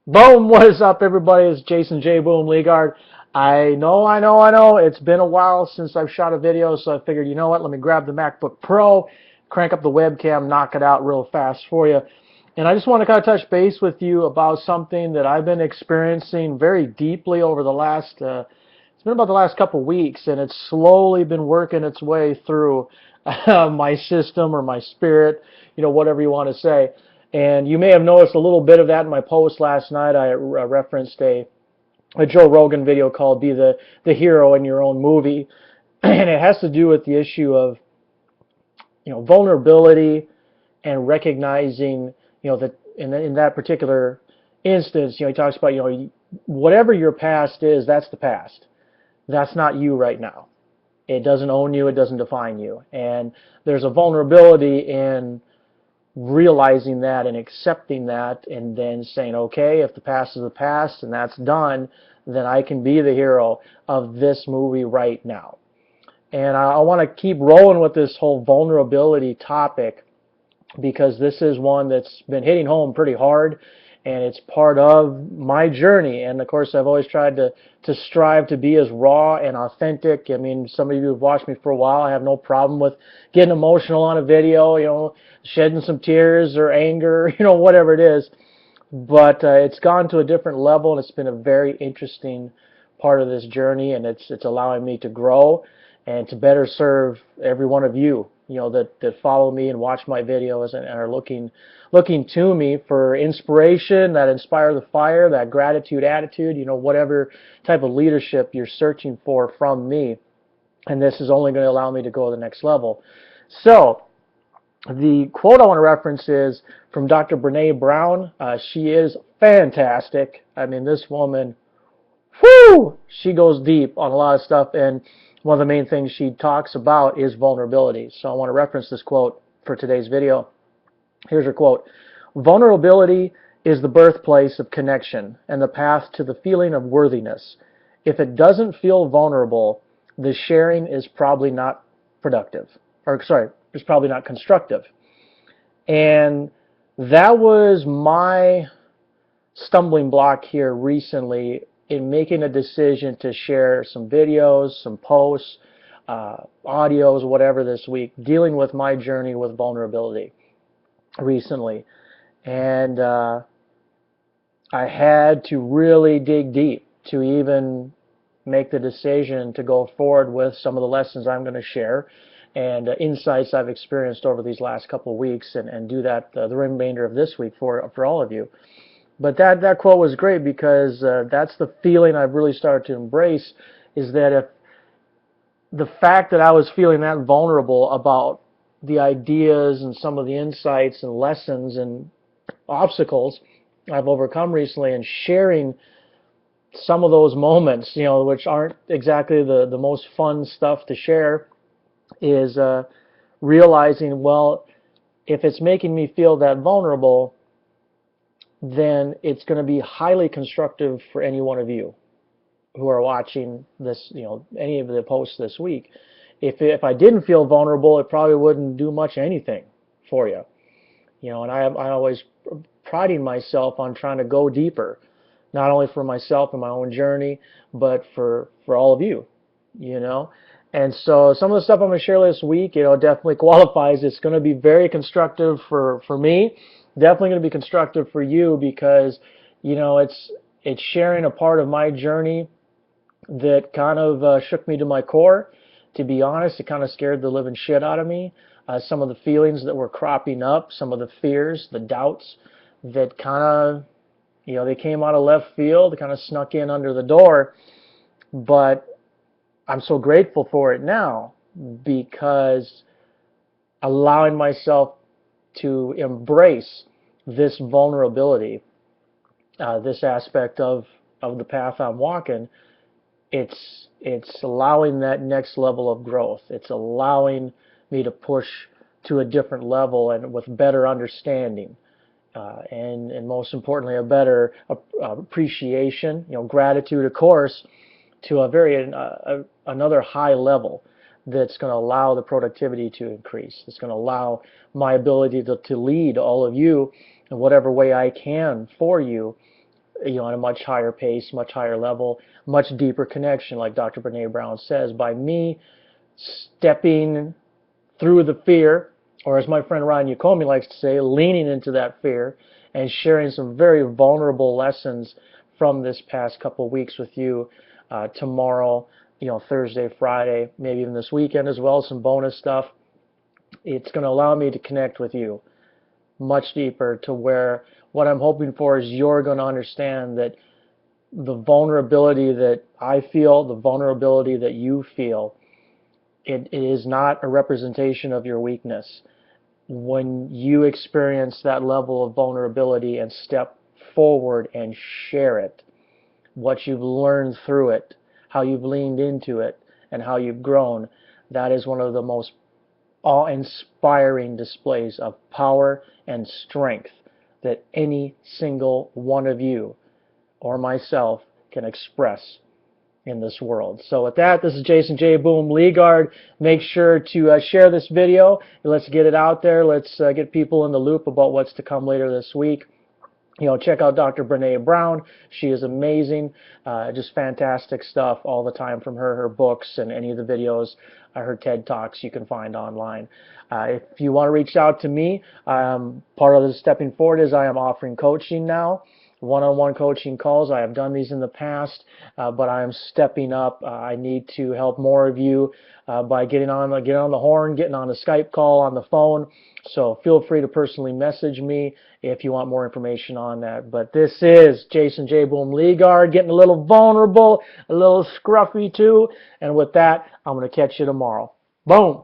Boom! What is up, everybody? It's Jason J. Boom Legaard. I know. It's been a while since I've shot a video, so I figured, you know what? Let me grab the MacBook Pro, crank up the webcam, knock it out real fast for you. And I just want to kind of touch base with you about something that I've been experiencing very deeply over the last, it's been about the last couple weeks, and it's slowly been working its way through my system or my spirit, whatever you want to say. And you may have noticed a little bit of that in my post last night. I referenced a Joe Rogan video called "Be the Hero in Your Own Movie," and it has to do with the issue of vulnerability and recognizing that in that particular instance, he talks about whatever your past is, that's the past. That's not you right now. It doesn't own you. It doesn't define you. And there's a vulnerability in realizing that and accepting that, and then saying, okay, if the past is the past and that's done, then I can be the hero of this movie right now. And I want to keep rolling with this whole vulnerability topic because this is one that's been hitting home pretty hard, and it's part of my journey. And of course, I've always tried to strive to be as raw and authentic. I mean, some of you who've watched me for a while, I have no problem with getting emotional on a video, shedding some tears or anger, whatever it is. But it's gone to a different level, and it's been a very interesting part of this journey, and it's allowing me to grow and to better serve every one of you, that follow me and watch my videos and are looking to me for inspiration, that inspire the fire, that gratitude attitude, whatever type of leadership you're searching for from me. And this is only going to allow me to go to the next level. So the quote I want to reference is from Dr. Brene Brown. She is fantastic. I mean, this woman, whoo, she goes deep on a lot of stuff, and one of the main things she talks about is vulnerability. So I want to reference this quote for today's video. Here's her quote. Vulnerability is the birthplace of connection and the path to the feeling of worthiness. If it doesn't feel vulnerable, the sharing is probably not productive. It's probably not constructive. And that was my stumbling block here recently in making a decision to share some videos, some posts, audios, whatever this week, dealing with my journey with vulnerability recently. And I had to really dig deep to even make the decision to go forward with some of the lessons I'm going to share and insights I've experienced over these last couple of weeks, and do that the remainder of this week for all of you. But that quote was great because that's the feeling I've really started to embrace, is that if the fact that I was feeling that vulnerable about the ideas and some of the insights and lessons and obstacles I've overcome recently, and sharing some of those moments, which aren't exactly the most fun stuff to share, is realizing, well, if it's making me feel that vulnerable, then it's going to be highly constructive for any one of you who are watching this, any of the posts this week. If I didn't feel vulnerable, it probably wouldn't do much anything for you. And I always priding myself on trying to go deeper, not only for myself and my own journey, but for all of you, And so some of the stuff I'm going to share this week, definitely qualifies. It's going to be very constructive for me. Definitely going to be constructive for you because, it's sharing a part of my journey that kind of shook me to my core. To be honest, it kind of scared the living shit out of me. Some of the feelings that were cropping up, some of the fears, the doubts that kind of, they came out of left field, kind of snuck in under the door. But I'm so grateful for it now because allowing myself to embrace this vulnerability, this aspect of the path I'm walking, it's allowing that next level of growth. It's allowing me to push to a different level and with better understanding, and most importantly, a better appreciation, gratitude, of course, to another high level that's going to allow the productivity to increase. It's going to allow my ability to lead all of you in whatever way I can for you, at a much higher pace, much higher level, much deeper connection, like Dr. Brene Brown says, by me stepping through the fear, or as my friend Ryan Yacomi likes to say, leaning into that fear and sharing some very vulnerable lessons from this past couple of weeks with you tomorrow, Thursday, Friday, maybe even this weekend as well, some bonus stuff. It's going to allow me to connect with you much deeper, to where what I'm hoping for is you're going to understand that the vulnerability that I feel, the vulnerability that you feel, it is not a representation of your weakness. When you experience that level of vulnerability and step forward and share it, what you've learned through it, how you've leaned into it, and how you've grown, that is one of the most awe-inspiring displays of power and strength that any single one of you or myself can express in this world. So with that, this is Jason J. Boom Legaard. Make sure to share this video. Let's get it out there. Let's get people in the loop about what's to come later this week. Check out Dr. Brene Brown. She is amazing. Just fantastic stuff all the time from her books, and any of the videos, her TED Talks you can find online. If you want to reach out to me, part of the stepping forward is I am offering coaching now. One-on-one coaching calls. I have done these in the past, but I am stepping up. I need to help more of you by getting on the horn, getting on a Skype call, on the phone. So feel free to personally message me if you want more information on that. But this is Jason J. Boom Legaard, getting a little vulnerable, a little scruffy too. And with that, I'm going to catch you tomorrow. Boom.